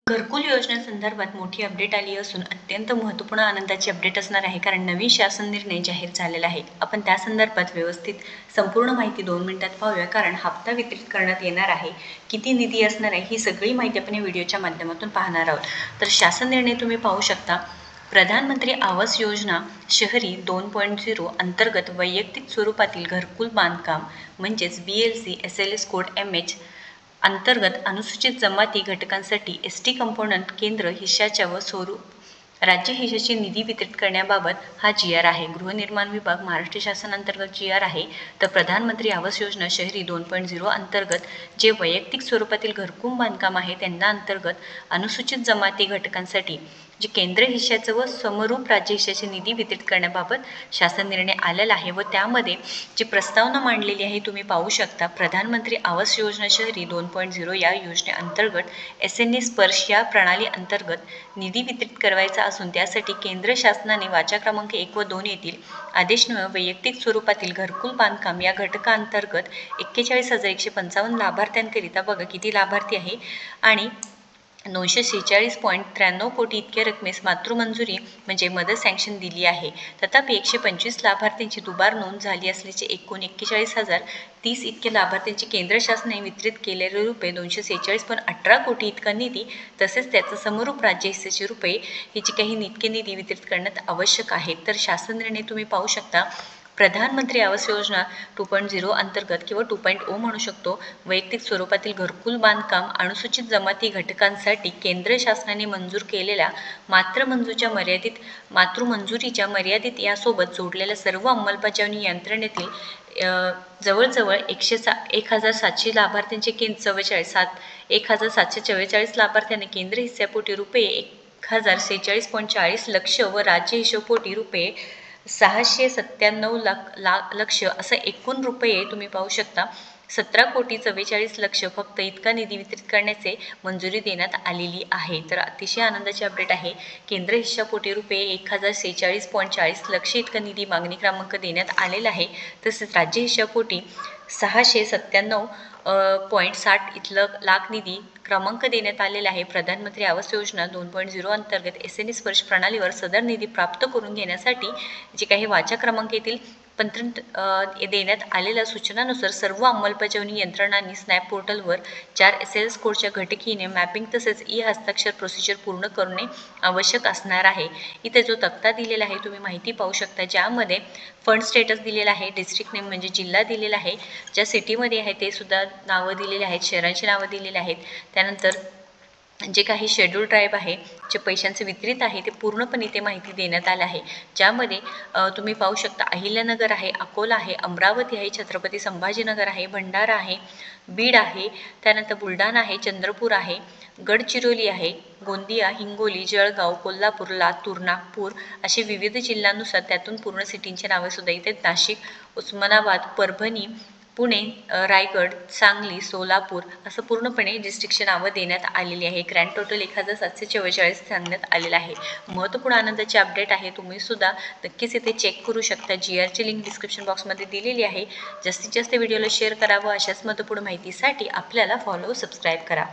घरकुल योजनेसंदर्भात मोठी अपडेट आली असून अत्यंत महत्त्वपूर्ण आनंदाची अपडेट असणार आहे, कारण नवीन शासन निर्णय जाहीर झालेला आहे. आपण त्या संदर्भात व्यवस्थित संपूर्ण माहिती 2 मिनिटात पाहूया, कारण हप्ता वितरित करण्यात येणार आहे, किती निधी असणार आहे, ही सगळी माहिती आपण या व्हिडिओच्या माध्यमातून पाहणार आहोत. तर शासन निर्णय तुम्ही पाहू शकता. प्रधानमंत्री आवास योजना शहरी 2.0 अंतर्गत वैयक्तिक स्वरूपातील घरकुल बांधकाम म्हणजेच BLC SLS कोड MH अंतर्गत अनुसूचित जमाती घटकांसाठी ST कंपोनंट केंद्र हिश्शाच्या व स्वरूप राज्य हिश्शाची निधी वितरित करण्याबाबत हा GR आहे. गृहनिर्माण विभाग महाराष्ट्र शासनांतर्गत GR आहे. तर प्रधानमंत्री आवास योजना शहरी 2.0 अंतर्गत जे वैयक्तिक स्वरूपातील घरकुल बांधकाम आहे त्यांना अंतर्गत अनुसूचित जमाती घटकांसाठी जे केंद्र हिश्शाचं व समरूप राज्य हिश्शाची निधी वितरित करण्याबाबत शासन निर्णय आलेला आहे व त्यामध्ये जी प्रस्तावना मांडलेली आहे तुम्ही पाहू शकता. प्रधानमंत्री आवास योजना शहरी 2.0 या योजनेअंतर्गत SNE स्पर्श या प्रणाली अंतर्गत निधी वितरित करायचा असून त्यासाठी केंद्र शासनाने वाचा क्रमांक 1 व 2 येथील आदेशन्वये वैयक्तिक स्वरूपातील घरकुल बांधकाम या घटकाअंतर्गत 41,155 लाभार्थ्यांकरिता बघा किती लाभार्थी आहे आणि 946.93 कोटी इतक्या रकमेस मातृमंजुरी म्हणजे मदत सँक्शन दिली आहे. तथापि 125 लाभार्थ्यांची दुबार नोंद झाली असल्याचे एकूण 41,030 इतके लाभार्थ्यांची केंद्र शासनाने वितरित केलेले रुपये 246.18 कोटी इतका निधी तसेच त्याचा समरूप राज्य हिस्सेचे रुपये हे जे काही इतके निधी वितरित करण्यात आवश्यक आहे. तर शासन निर्णय तुम्ही पाहू शकता. प्रधानमंत्री आवास योजना 2.0 अंतर्गत किंवा 2.0 म्हणू शकतो वैयक्तिक स्वरूपातील घरकुल बांधकाम अनुसूचित जमाती घटकांसाठी केंद्र शासनाने मंजूर केलेल्या मातृमंजुरीच्या मर्यादित यासोबत जोडलेल्या सर्व अंमलबजावणी यंत्रणेतील जवळजवळ 1,744 लाभार्थ्यांचे 1,744 लाभार्थ्यांनी केंद्र हिस्स्यापोटी रुपये 1,046.40 लक्ष व राज्य हिशोपोटी रुपये 697 लक्ष असं एकूण रुपये तुम्ही पाहू शकता 17,44 लक्ष फक्त इतका निधी वितरित करण्याचे मंजुरी देण्यात आलेली आहे. तर अतिशय आनंदाची अपडेट आहे. केंद्र हिश्शापोटी रुपये 1,046.40 लक्ष इतका निधी मागणी क्रमांक देण्यात आलेला आहे. तसेच राज्य हिश्शापोटी 697.60 इथलं लाख निधी क्रमांक देण्यात आलेला आहे. प्रधानमंत्री आवास योजना 2.0 अंतर्गत SNE स्पर्श प्रणालीवर सदर निधी प्राप्त करून घेण्यासाठी जे काही वाचा क्रमांक येथील देण्यात आलेल्या सूचनानुसार सर्व अंमलबजावणी यंत्रणांनी स्नॅप पोर्टलवर 4 SLS कोडच्या घटकीने मॅपिंग तसेच हस्ताक्षर प्रोसिजर पूर्ण करणे आवश्यक असणार आहे. इथे जो तक्ता दिलेला आहे तुम्ही माहिती पाहू शकता, ज्यामध्ये फंड स्टेटस दिलेला आहे, डिस्ट्रिक्ट नेम म्हणजे जिल्हा दिलेला आहे, ज्या सिटीमध्ये आहे ते सुद्धा नावं दिलेले आहेत, शहरांची नावं दिलेली आहेत. त्यानंतर जे काही शेड्यूल ट्राईब आहे जे पैशांचे वितरित आहे ते पूर्णपणे इथे माहिती देण्यात आलं आहे. ज्यामध्ये तुम्ही पाहू शकता अहिल्यानगर आहे, अकोला आहे, अमरावती आहे, छत्रपती संभाजीनगर आहे, भंडारा आहे, बीड आहे, त्यानंतर बुलढाणा आहे, चंद्रपूर आहे, गडचिरोली आहे, गोंदिया, हिंगोली, जळगाव, कोल्हापूर, लातूर, नागपूर असे विविध जिल्ह्यांनुसार त्यातून पूर्ण सिटींचे नावेसुद्धा इथे नाशिक, उस्मानाबाद, परभणी, पुणे, रायगड, सांगली, सोलापूर असं पूर्णपणे डिस्ट्रिक्टची नावं देण्यात आलेली आहे. ग्रँड टोटल 1,744 सांगण्यात आलेलं आहे. महत्त्वपूर्ण आनंदाची अपडेट आहे. तुम्ही सुद्धा नक्कीच इथे चेक करू शकता. GRची लिंक डिस्क्रिप्शन बॉक्समध्ये दिलेली आहे. जास्तीत जास्त व्हिडिओला शेअर करा व अशाच महत्त्वपूर्ण माहितीसाठी आपल्याला सबस्क्राईब करा.